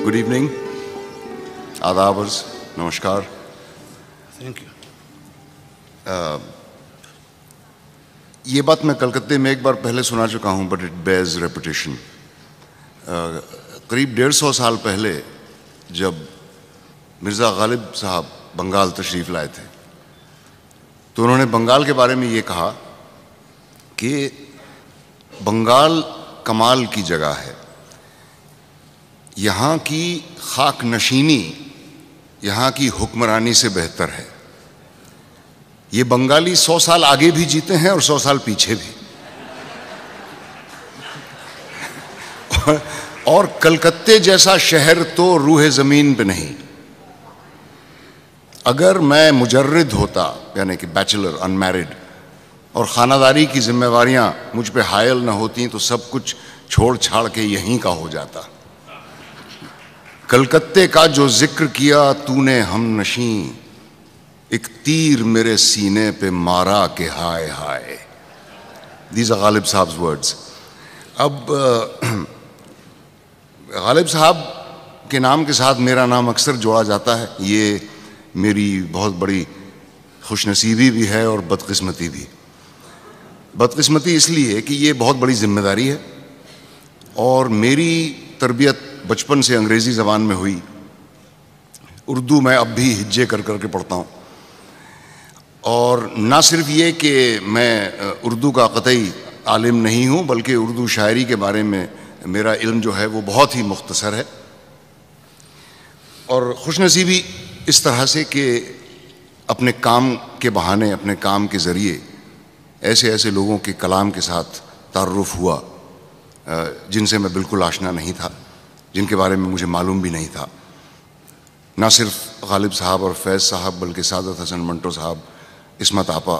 Good evening, आदाबर्स, नमस्कार। Thank you. ये बात मैं कलकत्ते में एक बार पहले सुना चुका हूँ, बट इट बेयर्स रेपिटेशन। करीब 150 साल पहले जब मिर्ज़ा गालिब साहब बंगाल तशरीफ़ लाए थे, तो उन्होंने बंगाल के बारे में ये कहा कि बंगाल कमाल की जगह है, यहाँ की खाक नशीनी यहाँ की हुक्मरानी से बेहतर है। ये बंगाली 100 साल आगे भी जीते हैं और 100 साल पीछे भी। और कलकत्ते जैसा शहर तो रूहे ज़मीन पे नहीं। अगर मैं मुजर्रिद होता, यानी कि बैचलर, अनमैरिड, और ख़ानादारी की जिम्मेवारियां मुझ पे हायल न होती तो सब कुछ छोड़ छाड़ के यहीं का हो जाता। कलकत्ते का जो जिक्र किया तूने हम नशी, एक तीर मेरे सीने पे मारा के हाय हाय। दीज आर गालिब साहब्स वर्ड्स। अब गालिब साहब के नाम के साथ मेरा नाम अक्सर जोड़ा जाता है। ये मेरी बहुत बड़ी खुशनसीबी भी है और बदकिस्मती भी। बदकिस्मती इसलिए कि ये बहुत बड़ी जिम्मेदारी है और मेरी तरबियत बचपन से अंग्रेज़ी ज़बान में हुई। उर्दू मैं अब भी हिज्जे कर कर के पढ़ता हूँ। और ना सिर्फ ये कि मैं उर्दू का क़तई आलिम नहीं हूँ, बल्कि उर्दू शायरी के बारे में मेरा इल्म जो है वो बहुत ही मुख्तसर है। और खुशनसीबी इस तरह से कि अपने काम के बहाने, अपने काम के ज़रिए ऐसे ऐसे लोगों के कलाम के साथ तारुफ़ हुआ जिनसे मैं बिल्कुल आशना नहीं था, जिनके बारे में मुझे मालूम भी नहीं था। ना सिर्फ गालिब साहब और फैज़ साहब, बल्कि सादत हसन मंटो साहब, इस्मत आपा,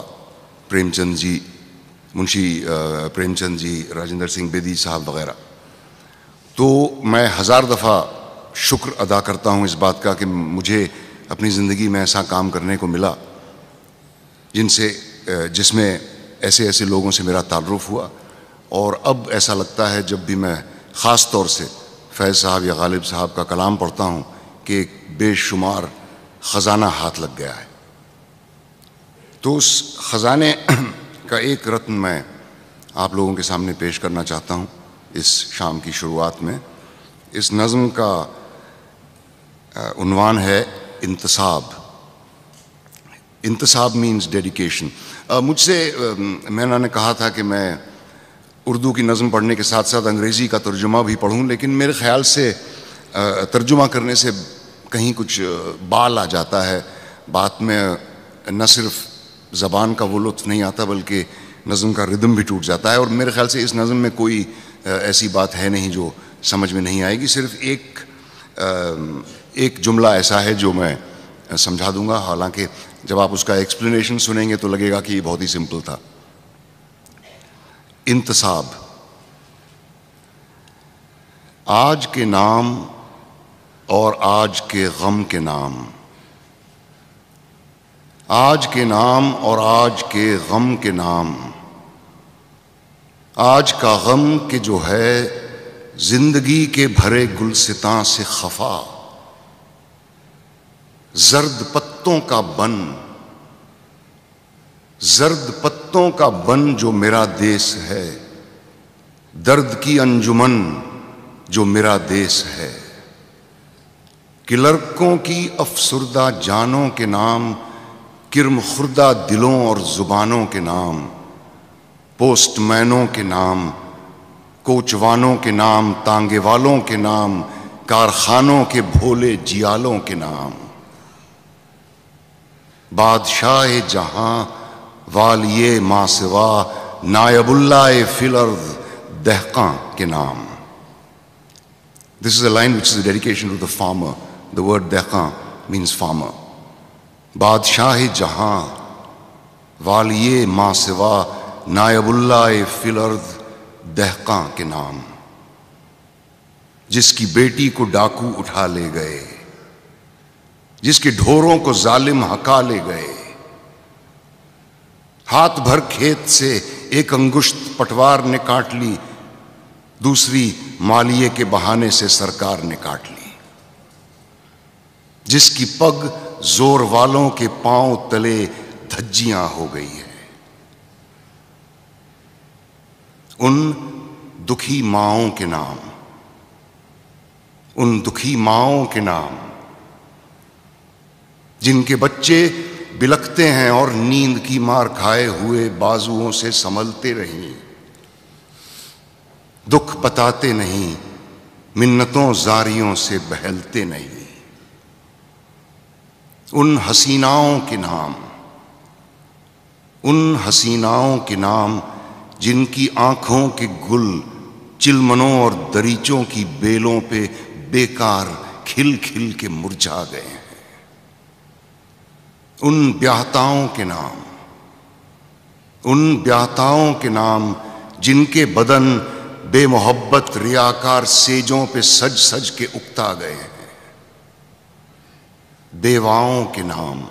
प्रेमचंद जी, मुंशी प्रेमचंद जी, राजेंद्र सिंह बेदी साहब वग़ैरह। तो मैं हज़ार दफ़ा शुक्र अदा करता हूँ इस बात का कि मुझे अपनी ज़िंदगी में ऐसा काम करने को मिला जिसमें ऐसे ऐसे लोगों से मेरा ताल्लुक़ हुआ। और अब ऐसा लगता है जब भी मैं ख़ास तौर से फैज़ साहब या गालिब साहब का कलाम पढ़ता हूँ कि एक बेशुमार ख़जाना हाथ लग गया है। तो उस ख़जाने का एक रत्न मैं आप लोगों के सामने पेश करना चाहता हूँ इस शाम की शुरुआत में। इस नज़्म का उन्वान है इंतसाब। इंतसाब मीन्स डेडिकेशन। मुझसे मैंने कहा था कि मैं उर्दू की नज़्म पढ़ने के साथ साथ अंग्रेज़ी का तर्जुमा भी पढ़ूं, लेकिन मेरे ख़्याल से तर्जुमा करने से कहीं कुछ बाल आ जाता है बात में। न सिर्फ ज़बान का वो लुत्फ़ नहीं आता, बल्कि नज़्म का रिदम भी टूट जाता है। और मेरे ख़्याल से इस नज़्म में कोई ऐसी बात है नहीं जो समझ में नहीं आएगी। सिर्फ एक जुमला ऐसा है जो मैं समझा दूंगा, हालांकि जब आप उसका एक्सप्लेनेशन सुनेंगे तो लगेगा कि ये बहुत ही सिंपल था। इंतसाब। आज के नाम और आज के गम के नाम, आज के नाम और आज के गम के नाम। आज का गम के जो है जिंदगी के भरे गुलसितां से खफा, जर्द पत्तों का बन, जर्द पत्तों का बन जो मेरा देश है, दर्द की अंजुमन जो मेरा देश है। कि लड़कों की अफसुर्दा जानों के नाम, किरम खुर्दा दिलों और जुबानों के नाम, पोस्टमैनों के नाम, कोचवानों के नाम, तांगे वालों के नाम, कारखानों के भोले जियालों के नाम। बादशाह जहां वालिये मासिवा, नायबुल्लाह फिलर्द दहकां के नाम। This is a line which is a dedication to the farmer. The word dehqan means farmer. बादशाह जहां वालिये मासिवा, नायबुल्लाह फिलर्द दहकां के नाम। जिसकी बेटी को डाकू उठा ले गए, जिसके ढोरों को जालिम हका ले गए। हाथ भर खेत से एक अंगुश्त पटवार ने काट ली, दूसरी मालिये के बहाने से सरकार ने काट ली। जिसकी पग जोर वालों के पांव तले धज्जियां हो गई है। उन दुखी माओं के नाम, उन दुखी माओं के नाम जिनके बच्चे बिलखते हैं और नींद की मार खाए हुए बाजुओं से संभलते रहीं, दुख बताते नहीं, मिन्नतों जारियों से बहलते नहीं। उन हसीनाओं के नाम, उन हसीनाओं के नाम जिनकी आंखों के गुल चिलमनों और दरीचों की बेलों पे बेकार खिल खिल के मुरझा गए हैं। उन ब्याहताओं के नाम, उन ब्याहताओं के नाम जिनके बदन बेमोहब्बत रियाकार सेजों पे सज सज के उकता गए हैं। बेवाओं के नाम,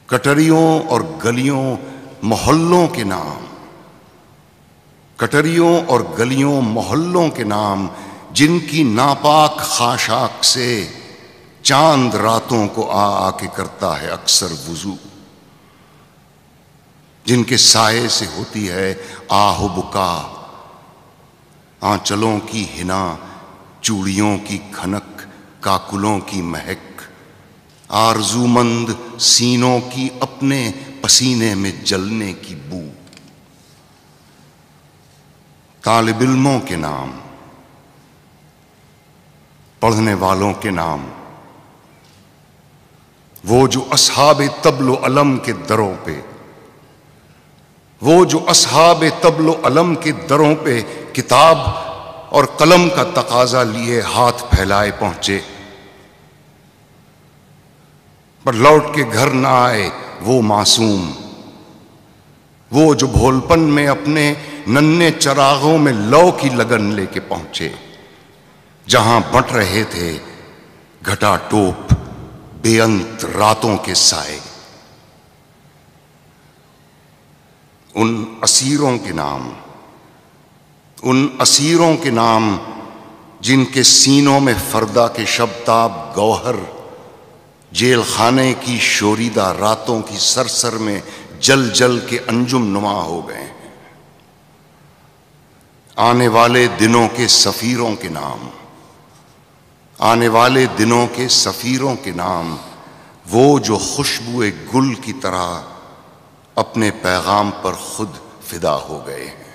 कटरियों और गलियों मोहल्लों के नाम, कटरियों और गलियों मोहल्लों के नाम जिनकी नापाक खाशाक से चांद रातों को आ आके करता है अक्सर वुजू, जिनके साये से होती है आह बुका, आंचलों की हिना, चूड़ियों की खनक, काकुलों की महक, आरजूमंद सीनों की अपने पसीने में जलने की बू। तालिब इल्मों के नाम, पढ़ने वालों के नाम, वो जो अस्हाब तबलो अलम के दरों पे, वो जो अस्हाब तबलो अलम के दरों पे किताब और कलम का तकाजा लिए हाथ फैलाए पहुंचे, पर लौट के घर ना आए वो मासूम, वो जो भोलपन में अपने नन्हे चरागों में लौ की लगन लेके पहुंचे, जहां बंट रहे थे घटा टोप बेअंत रातों के साए। उन असीरों के नाम, उन असीरों के नाम जिनके सीनों में फरदा के शब्ताब गौहर जेल खाने की शोरीदा रातों की सरसर में जल जल के अंजुम नुमा हो गए हैं। आने वाले दिनों के सफीरों के नाम, आने वाले दिनों के सफीरों के नाम, वो जो खुशबुए गुल की तरह अपने पैगाम पर खुद फिदा हो गए हैं।